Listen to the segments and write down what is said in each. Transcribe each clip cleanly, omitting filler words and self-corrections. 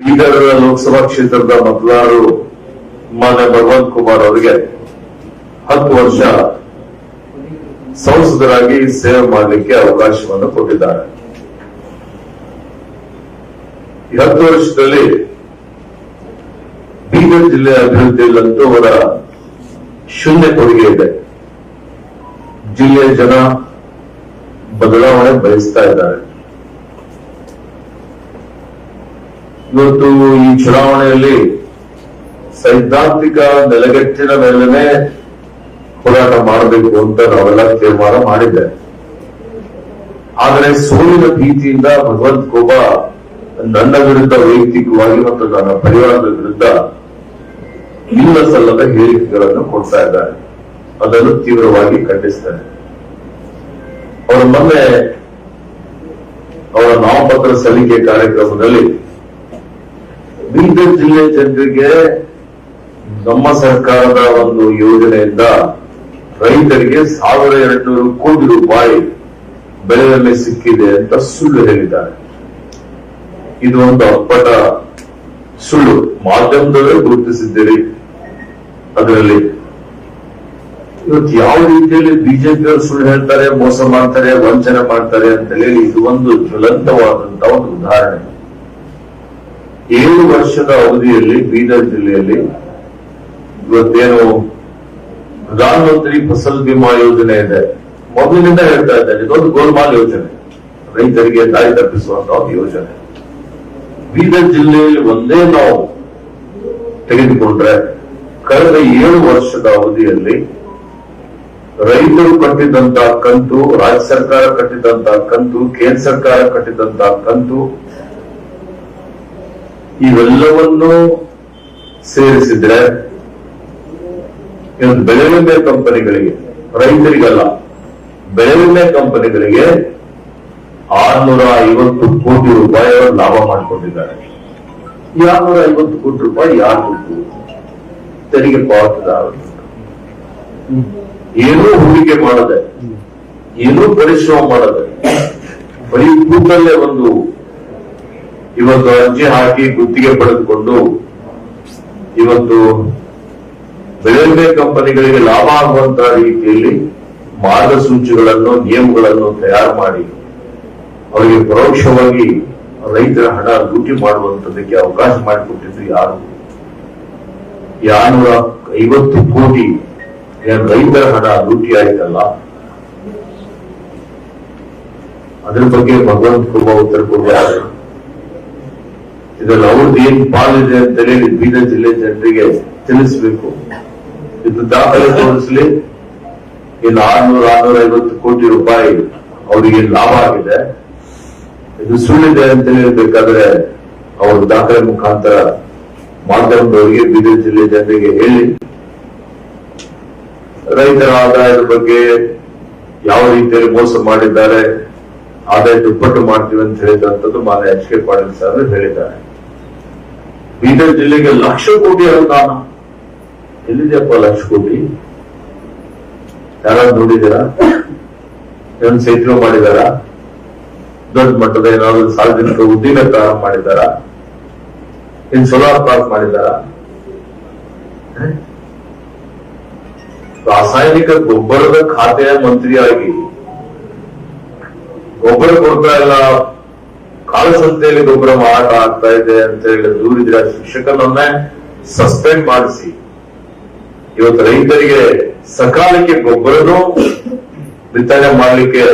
ಬೀದರ್ ಲೋಕಸಭಾ ಕ್ಷೇತ್ರದ ಮತದಾರರು ಮಾನ್ಯ ಭಗವಂತ ಕುಮಾರ್ ಅವರಿಗೆ 10 ವರ್ಷ ಸಂಸದರಾಗಿ ಸೇವೆ ಮಾಡಲಿಕ್ಕೆ ಅವಕಾಶವನ್ನು ಕೊಟ್ಟಿದ್ದಾರೆ. ಈ 10 ವರ್ಷದಲ್ಲಿ ಬೀದರ್ ಜಿಲ್ಲೆಯ ಅಭಿವೃದ್ಧಿಯಲ್ಲಂತೂ ಅವರ ಶೂನ್ಯ ಕೊಡುಗೆ ಇದೆ. ಜಿಲ್ಲೆಯ ಜನ ಬದಲಾವಣೆ ಬಯಸ್ತಾ ಇದ್ದಾರೆ. ಇವತ್ತು ಈ ಚುನಾವಣೆಯಲ್ಲಿ ಸೈದ್ಧಾಂತಿಕ ನೆಲೆಗಟ್ಟಿನ ಮೇಲೆನೆ ಹೋರಾಟ ಮಾಡಬೇಕು ಅಂತ ನಾವೆಲ್ಲ ತೀರ್ಮಾನ ಮಾಡಿದ್ದೆ. ಆದರೆ ಸೋಲಿನ ಭೀತಿಯಿಂದ ಭಗವಂತ ಕೋಬಾ ನನ್ನ ವಿರುದ್ಧ ವೈಯಕ್ತಿಕವಾಗಿ ಮತ್ತು ನನ್ನ ಪರಿವಾರದ ವಿರುದ್ಧ ಇಲ್ಲ ಸಲ್ಲದ ಹೇಳಿಕೆಗಳನ್ನು ಕೊಡ್ತಾ ಇದ್ದಾರೆ. ಅದನ್ನು ತೀವ್ರವಾಗಿ ಖಂಡಿಸ್ತೇನೆ. ಅವರು ಮೊನ್ನೆ ಅವರ ನಾಮಪತ್ರ ಸಲ್ಲಿಕೆ ಕಾರ್ಯಕ್ರಮದಲ್ಲಿ ಬೀದರ್ ಜಿಲ್ಲೆ ಜನರಿಗೆ ನಮ್ಮ ಸರ್ಕಾರದ ಒಂದು ಯೋಜನೆಯಿಂದ ರೈತರಿಗೆ 1200 ಕೋಟಿ ರೂಪಾಯಿ ಬೆಳೆ ವಿಮೆ ಸಿಕ್ಕಿದೆ ಅಂತ ಸುಳ್ಳು ಹೇಳಿದ್ದಾರೆ. ಇದು ಒಂದು ಅಪ್ಪಟ ಸುಳ್ಳು. ಮಾಧ್ಯಮದಲ್ಲೇ ಗುರುತಿಸಿದ್ದೀರಿ. ಅದರಲ್ಲಿ ಇವತ್ತು ಯಾವ ರೀತಿಯಲ್ಲಿ ಬಿಜೆಪಿಯವರು ಸುಳ್ಳು ಹೇಳ್ತಾರೆ, ಮೋಸ ಮಾಡ್ತಾರೆ, ವಂಚನೆ ಮಾಡ್ತಾರೆ ಅಂತ ಹೇಳಿ ಇದು ಒಂದು ಜ್ವಲಂತವಾದಂತಹ ಒಂದು ಉದಾಹರಣೆ. 7 ವರ್ಷದ ಅವಧಿಯಲ್ಲಿ ಬೀದರ್ ಜಿಲ್ಲೆಯಲ್ಲಿ ಇವತ್ತೇನು ಪ್ರಧಾನಮಂತ್ರಿ ಫಸಲ್ ಬಿಮಾ ಯೋಜನೆ ಇದೆ, ಮೊದಲಿನಿಂದ ಹೇಳ್ತಾ ಇದ್ದಾರೆ, ಇದೊಂದು ಗೋಲ್ಮಾಲ್ ಯೋಜನೆ, ರೈತರಿಗೆ ದಾರಿ ತಪ್ಪಿಸುವಂತಹ ಒಂದು ಯೋಜನೆ. ಬೀದರ್ ಜಿಲ್ಲೆಯಲ್ಲಿ ಒಂದೇ ನಾವು ತೆಗೆದುಕೊಂಡ್ರೆ ಕಳೆದ 7 ವರ್ಷದ ಅವಧಿಯಲ್ಲಿ ರೈತರು ಕಟ್ಟಿದಂತಹ ಕಂತು, ರಾಜ್ಯ ಸರ್ಕಾರ ಕಟ್ಟಿದಂತಹ ಕಂತು, ಕೇಂದ್ರ ಸರ್ಕಾರ ಕಟ್ಟಿದಂತಹ ಕಂತು, ಇವೆಲ್ಲವನ್ನು ಸೇರಿಸಿದ್ರೆ ಇವತ್ತು ಬೆಳೆ ವಿಮೆ ಕಂಪನಿಗಳಿಗೆ, ರೈತರಿಗಲ್ಲ, ಬೆಳೆ ವಿಮೆ ಕಂಪನಿಗಳಿಗೆ 650 ಕೋಟಿ ರೂಪಾಯಿ ಲಾಭ ಮಾಡಿಕೊಂಡಿದ್ದಾರೆ. 650 ಕೋಟಿ ರೂಪಾಯಿ ಯಾರು ದುಡ್ಡು? ತೆರಿಗೆ ಪಾವತಿದಾರರು. ಏನೂ ಹೂಡಿಕೆ ಮಾಡದೆ, ಏನೂ ಪರಿಶ್ರಮ ಮಾಡದೆ, ಬರೀ ಕೂತಲ್ಲೇ ಒಂದು ಇವತ್ತು ಅರ್ಜಿ ಹಾಕಿ ಗುತ್ತಿಗೆ ಪಡೆದುಕೊಂಡು ಇವತ್ತು ಬೆಳೆ ವಿಮೆ ಕಂಪನಿಗಳಿಗೆ ಲಾಭ ಆಗುವಂತಹ ರೀತಿಯಲ್ಲಿ ಮಾರ್ಗಸೂಚಿಗಳನ್ನು, ನಿಯಮಗಳನ್ನು ತಯಾರು ಮಾಡಿ ಅವರಿಗೆ ಪರೋಕ್ಷವಾಗಿ ರೈತರ ಹಣ ಲೂಟಿ ಮಾಡುವಂತದಕ್ಕೆ ಅವಕಾಶ ಮಾಡಿಕೊಟ್ಟಿದ್ದು ಯಾರು? 250 ಕೋಟಿ ಏನು ರೈತರ ಹಣ ಲೂಟಿ ಆಯ್ತಲ್ಲ, ಅದ್ರ ಬಗ್ಗೆ ಭಗವಂತ ಕೋಬಾ ಉತ್ತರ ಕೊಡಬೇಕು. ಇದರಲ್ಲಿ ಅವ್ರದ್ದು ಏನ್ ಪಾಲಿದೆ ಅಂತ ಹೇಳಿ ಬೀದರ್ ಜಿಲ್ಲೆ ಜನರಿಗೆ ತಿಳಿಸಬೇಕು. ಇದು ದಾಖಲೆ ತೋರಿಸಲಿ. ಇನ್ನು 650 ಕೋಟಿ ರೂಪಾಯಿ ಅವರಿಗೆ ಲಾಭ ಆಗಿದೆ, ಇದು ಸುಳ್ಳಿದೆ ಅಂತ ಹೇಳಬೇಕಾದ್ರೆ ಅವ್ರ ದಾಖಲೆ ಮುಖಾಂತರ ಮಾಧ್ಯಮದವರಿಗೆ, ಬೀದರ್ ಜಿಲ್ಲೆ ಜನರಿಗೆ ಹೇಳಿ ರೈತರ ಆದಾಯದ ಬಗ್ಗೆ ಯಾವ ರೀತಿಯಲ್ಲಿ ಮೋಸ ಮಾಡಿದ್ದಾರೆ, ಆದಾಯ ದುಪ್ಪಟ್ಟು ಮಾಡ್ತೀವಿ ಅಂತ ಹೇಳಿದಂಥದ್ದು ಮಾನ್ಯ ಎಚ್ ಕೆ ಪಾಟೀಲ್ ಸಾಹೇಬರು ಹೇಳಿದ್ದಾರೆ. ಬೀದರ್ ಜಿಲ್ಲೆಗೆ 1,00,000 ಕೋಟಿ ಅನುದಾನ ಎಲ್ಲಿದೆಯಪ್ಪ? 1,00,000 ಕೋಟಿ ಯಾರಾದ್ರೂ ನೋಡಿದ್ದೀರಾ? ಏನು ಸೇತುವೆ ಮಾಡಿದಾರ? ದೊಡ್ಡ ಮಟ್ಟದ ಏನಾದ್ರು ಸಾರ್ವಜನಿಕ ಉದ್ದಿಮೆ ಪ್ರಾರಂಭ ಮಾಡಿದಾರ? ಇನ್ ಸೋಲಾರ್ ಪಾರ್ಕ್ ಮಾಡಿದಾರ? ರಾಸಾಯನಿಕ ಗೊಬ್ಬರದ ಖಾತೆಯ ಮಂತ್ರಿಯಾಗಿ ಗೊಬ್ಬರ ಕೊಡ್ತಾ ಇಲ್ಲ, ಕಾಳಸಂತೆಯಲ್ಲಿ ಗೊಬ್ಬರ ಮಾರಾಟ ಆಗ್ತಾ ಇದೆ ಅಂತ ಹೇಳಿ ದೂರಿದ್ರೆ ಶಿಕ್ಷಕನನ್ನೇ ಸಸ್ಪೆಂಡ್ ಮಾಡಿಸಿ ಇವತ್ತು ರೈತರಿಗೆ ಸಕಾಲಕ್ಕೆ ಗೊಬ್ಬರನೂ ವಿತರಣೆ ಮಾಡಲಿಕ್ಕೆ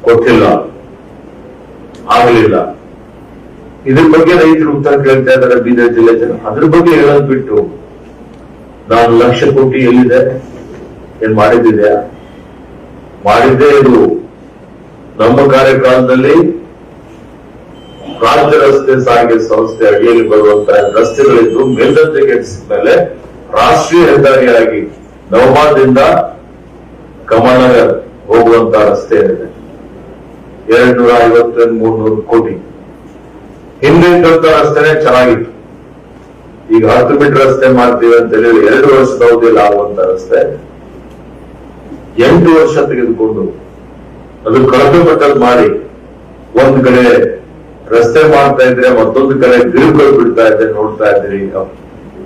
ಕೊಟ್ಟಿಲ್ಲ, ಆಗಲಿಲ್ಲ. ಇದ್ರ ಬಗ್ಗೆ ರೈತರು ಉತ್ತರ ಕೇಳ್ತಾ ಇದ್ದಾರೆ ಬೀದರ್ ಜಿಲ್ಲೆ ಜನ. ಅದ್ರ ಬಗ್ಗೆ ಹೇಳೋದ್ ಬಿಟ್ಟು ನಾನು 1,00,000 ಕೋಟಿ ಎಲ್ಲಿದೆ, ಏನ್ ಮಾಡಿದ್ದಿದೆ? ಮಾಡಿದ್ದೇ ಇದು ನಮ್ಮ ಕಾರ್ಯಕಾಲದಲ್ಲಿ ರಾಜ್ಯ ರಸ್ತೆ ಸಾರಿಗೆ ಸಂಸ್ಥೆ ಅಡಿಯಲ್ಲಿ ಬರುವಂತಹ ರಸ್ತೆಗಳಿದ್ದು ಮೇಲ್ದರ್ಜೆಗೆ ಹೆಚ್ಚಿದ ಮೇಲೆ ರಾಷ್ಟ್ರೀಯ ಹೆದ್ದಾರಿಯಾಗಿ ನವಮಾದಿಂದ ಕಮಲನಗರ್ ಹೋಗುವಂತಹ ರಸ್ತೆ ಇದೆ. 250-300 ಕೋಟಿ. ಹಿಂದೆ ಇದ್ದಂತ ರಸ್ತೆನೇ ಚೆನ್ನಾಗಿತ್ತು. ಈಗ 10 ಮೀಟರ್ ರಸ್ತೆ ಮಾಡ್ತೀವಿ ಅಂತ ಹೇಳಿ 2 ವರ್ಷದ ಅವಧಿಯಲ್ಲಿ ಆಗುವಂತ ರಸ್ತೆ 8 ವರ್ಷ ತೆಗೆದುಕೊಂಡು ಅದು ಕಳಪೆ ಮಟ್ಟದಲ್ಲಿ ಮಾಡಿ ಒಂದ್ ಕಡೆ ರಸ್ತೆ ಮಾಡ್ತಾ ಇದ್ರೆ ಮತ್ತೊಂದು ಕಡೆ ಗಿಡಗಳು ಬಿಡ್ತಾ ಇದ್ರೆ ನೋಡ್ತಾ ಇದ್ರಿ,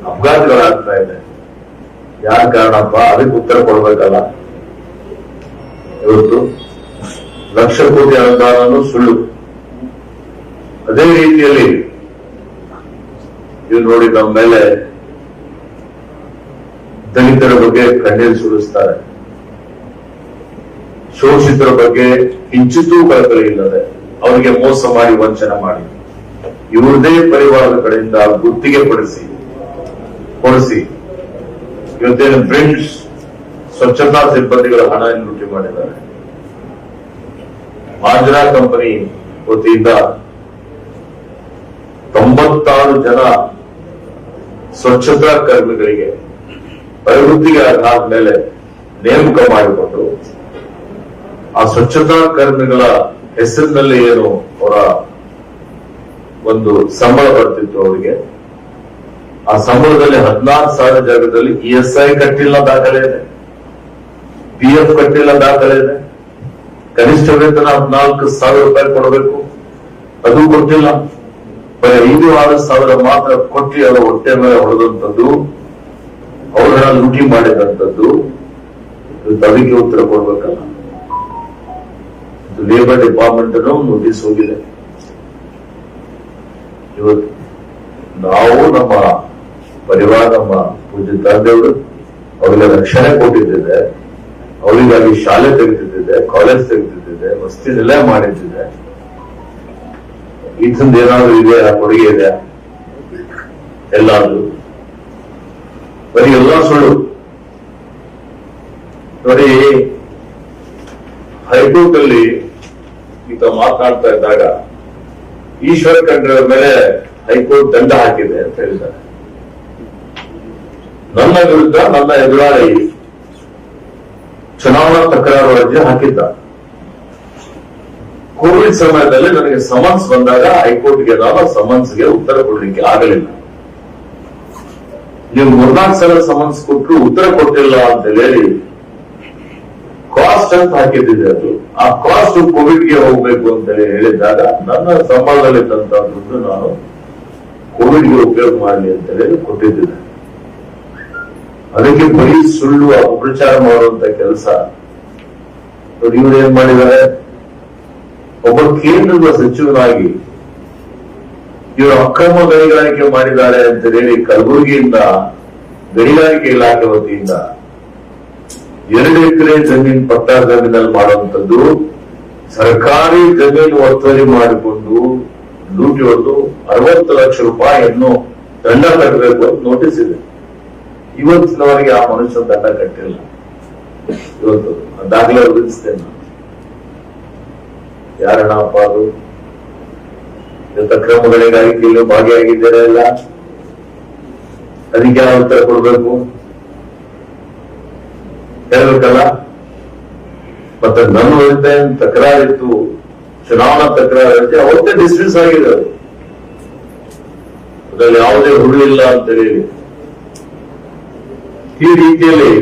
ಅಪಘಾತಗಳಾಗ್ತಾ ಇದೆ. ಯಾರ ಕಾರಣಪ್ಪ? ಅದಕ್ಕೆ ಉತ್ತರ ಕೊಡ್ಬೇಕಲ್ಲ. ಇವತ್ತು ಲಕ್ಷ ಕೋಟಿ ಅನುದಾನನೂ ಸುಳ್ಳು. ಅದೇ ರೀತಿಯಲ್ಲಿ ನೀವು ನೋಡಿ, ನಮ್ಮ ಮೇಲೆ ದಲಿತರ ಬಗ್ಗೆ ಕಣ್ಣೀರು ಸುರಿಸ್ತಾರೆ, ಶೋಷಿತರ ಬಗ್ಗೆ ಕಿಂಚಿತ್ತೂ ಕಳಕಳಿ ಇಲ್ಲದೆ ಅವರಿಗೆ ಮೋಸ ಮಾಡಿ ವಂಚನೆ ಮಾಡಿ ಇವ್ರದೇ ಪರಿವಾರದ ಕಡೆಯಿಂದ ಗುತ್ತಿಗೆ ಕೊಡಿಸಿ ಇವತ್ತೇನು ಬ್ರಿಂಡ್ಸ್ ಸ್ವಚ್ಛತಾ ಸಿಬ್ಬಂದಿಗಳ ಹಣ ಲೂಟಿ ಮಾಡಿದ್ದಾರೆ. ಮಾಂಜರಾ ಕಂಪನಿ ವತಿಯಿಂದ 96 ಜನ ಸ್ವಚ್ಛತಾ ಕರ್ಮಿಗಳಿಗೆ ಪ್ರವೃತ್ತಿಗೆ ಆದ ಮೇಲೆ ನೇಮಕ ಮಾಡಿಕೊಂಡು ಆ ಸ್ವಚ್ಛತಾ ಕರ್ಮಿಗಳ ಹೆಸರಿನಲ್ಲಿ ಏನು ಅವರ ಒಂದು ಸಂಬಳ ಬರ್ತಿತ್ತು ಅವರಿಗೆ, ಆ ಸಂಬಳದಲ್ಲಿ 16,000 ಜಾಗದಲ್ಲಿ ESI ಕಟ್ಟಿಲ್ಲ ದಾಖಲೆ ಇದೆ, PF ಕಟ್ಟಿಲ್ಲ ದಾಖಲೆ ಇದೆ, ಕನಿಷ್ಠ ವೇತನ 14,000 ರೂಪಾಯಿ ಕೊಡಬೇಕು, ಅದು ಕೊಟ್ಟಿಲ್ಲ. ಬರೀ 5,000-6,000 ಮಾತ್ರ ಕೊಟ್ಟು ಅವರ ಹೊಟ್ಟೆ ಮೇಲೆ ಹೊಡೆದಂಥದ್ದು, ಅವರ ಲೂಟಿ ಮಾಡಿದಂಥದ್ದು. ಅದಕ್ಕೆ ಉತ್ತರ ಕೊಡ್ಬೇಕಲ್ಲ. ಲೇಬರ್ ಡಿಪಾರ್ಟ್ಮೆಂಟ್ ನೋಟಿಸ್ ಹೋಗಿದೆ. ಇವತ್ತು ನಾವು ನಮ್ಮ ಪರಿವಾರ, ನಮ್ಮ ಪೂಜ್ಯ ತಂದೆಯವರು ಅವರಿಗೆ ರಕ್ಷಣೆ ಕೊಟ್ಟಿದ್ದಿದೆ, ಅವರಿಗಾಗಿ ಶಾಲೆ ತೆಗೆದಿದ್ದಿದೆ, ಕಾಲೇಜ್ ತೆಗೆದಿದ್ದಿದೆ, ವಸತಿ ನಿಲಯ ಮಾಡಿದ್ದಿದೆ. ಇದರಿಂದ ಏನಾದ್ರು ಇದೆಯಾ? ಕೊಡುಗೆ ಇದೆಯಾ? ಎಲ್ಲಾದ್ರು ಬರೀ ಎಲ್ಲ ಸುಳ್ಳು. ನೋಡಿ, ಹೈಕೋರ್ಟ್ ಅಲ್ಲಿ ಈತ ಮಾತನಾಡ್ತಾ ಇದ್ದಾಗ ಈಶ್ವರ್ ಖಂಡ್ರೆ ಮೇಲೆ ಹೈಕೋರ್ಟ್ ದಂಡ ಹಾಕಿದೆ ಅಂತ ಹೇಳಿದ್ದಾರೆ. ನನ್ನ ವಿರುದ್ಧ ನನ್ನ ಎದುರಾಳಿ ಚುನಾವಣಾ ತಕರಾರು ಅರ್ಜಿ ಹಾಕಿದ್ದ. ಕೋವಿಡ್ ಸಮಯದಲ್ಲಿ ನನಗೆ ಸಮನ್ಸ್ ಬಂದಾಗ ಹೈಕೋರ್ಟ್ಗೆ ನಾನು ಸಮನ್ಸ್ಗೆ ಉತ್ತರ ಕೊಡಲಿಕ್ಕೆ ಆಗಲಿಲ್ಲ. ನೀವು 3-4 ಸಲ ಸಮನ್ಸ್ ಕೊಟ್ಟರು ಉತ್ತರ ಕೊಟ್ಟಿಲ್ಲ ಅಂತ ಹೇಳಿ ಕಾಸ್ಟ್ ಅಂತ ಹಾಕಿದ್ದಿದೆ. ಅದು ಆ ಕಾಸ್ಟ್ ಕೋವಿಡ್ಗೆ ಹೋಗ್ಬೇಕು ಅಂತ ಹೇಳಿದಾಗ ನನ್ನ ಸಂಬಳದಲ್ಲಿ ತಂತ ದುಡ್ಡು ನಾನು ಕೋವಿಡ್ಗೆ ಉಪಯೋಗ ಮಾಡಲಿ ಅಂತ ಹೇಳಿ ಕೊಟ್ಟಿದ್ದೆ. ಅದಕ್ಕೆ ಬರೀ ಸುಳ್ಳು ಅಪಪ್ರಚಾರ ಮಾಡುವಂತ ಕೆಲಸ ನೋಡಿ. ಇವ್ರು ಏನ್ ಮಾಡಿದ್ದಾರೆ? ಒಬ್ಬ ಕೇಂದ್ರದ ಸಚಿವನಾಗಿ ಇವರು ಅಕ್ರಮ ಗಣಿಗಾರಿಕೆ ಮಾಡಿದ್ದಾರೆ ಅಂತ ಹೇಳಿ ಕಲಬುರಗಿಯಿಂದ ಗಣಿಗಾರಿಕೆ ಇಲಾಖೆ ವತಿಯಿಂದ 2 ಎಕರೆ ಜಮೀನು ಪಟ್ಟಾ ಜಮೀನಲ್ಲಿ ಮಾಡುವಂಥದ್ದು, ಸರ್ಕಾರಿ ಜಮೀನು ಒತ್ತುವರಿ ಮಾಡಿಕೊಂಡು ಲೂಟಿ ಹೊಡೆದು 60 ಲಕ್ಷ ರೂಪಾಯಿಯನ್ನು ದಂಡ ಕಟ್ಟಬೇಕು ಅಂತ ನೋಟಿಸ್ ಇದೆ. ಇವತ್ತಿನವರೆಗೆ ಆ ಮನುಷ್ಯ ದಂಡ ಕಟ್ಟಿಲ್ಲ. ಇವತ್ತು ದಾಖಲೆ ಒದಗಿಸ್ತೇನೆ ನಾನು. ಯಾರಣ್ಣಪ್ಪ ಅದು? ಅಕ್ರಮ ಗಣಿಗಾರಿಕೆಯಲ್ಲಿ ಭಾಗಿಯಾಗಿದ್ದಾರೆ ಇಲ್ಲ, ಅದಕ್ಕೆ ಯಾವ ಉತ್ತರ ಕೊಡ್ಬೇಕು? ಹೇಳ್ಬೇಕಲ್ಲ. ಮತ್ತೆ ನನ್ನ ವಿರುದ್ಧ ತಕರಾರಿತ್ತು, ಚುನಾವಣಾ ತಕರಾರಿತ್ತು, ಅವತ್ತೇ ಡಿಸ್ಮಿಸ್ ಆಗಿದೆ. ಅದು ಅದರಲ್ಲಿ ಯಾವುದೇ ಹುರುಳಿಲ್ಲ ಅಂತ ಹೇಳಿ ಈ ರೀತಿಯಲ್ಲಿ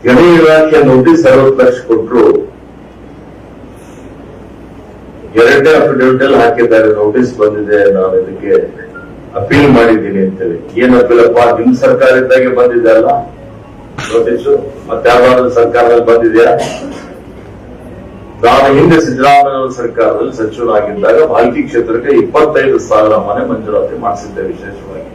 ಗಣಿ ಇಲಾಖೆ ನೋಟಿಸ್ 60 ಲಕ್ಷ ಕೊಟ್ಟರು. 2ನೇ ಅಫಿಡವಿಟ್ ಅಲ್ಲಿ ಹಾಕಿದ್ದಾರೆ, ನೋಟಿಸ್ ಬಂದಿದೆ, ನಾನು ಇದಕ್ಕೆ ಅಪೀಲ್ ಮಾಡಿದ್ದೀನಿ ಅಂತೇಳಿ. ಏನ್ ಅಪೀಲಪ್ಪ? ನಿಮ್ ಸರ್ಕಾರ ಇದ್ದಾಗೆ ಬಂದಿದೆ ಅಲ್ಲ ನೋಟಿಸು, ಮತ್ತೆ ಯಾವ್ದಾದ್ರು ಸರ್ಕಾರದಲ್ಲಿ ಬಂದಿದೆಯಾ? ನಾನು ಹಿಂದೆ ಸಿದ್ದರಾಮಯ್ಯ ಸರ್ಕಾರದಲ್ಲಿ ಸಚಿವನಾಗಿದ್ದಾಗ ಬಾಲ್ಕಿ ಕ್ಷೇತ್ರಕ್ಕೆ 25,000 ಮನೆ ಮಂಜೂರಾತಿ ಮಾಡಿಸಿದ್ದೆ ವಿಶೇಷವಾಗಿ.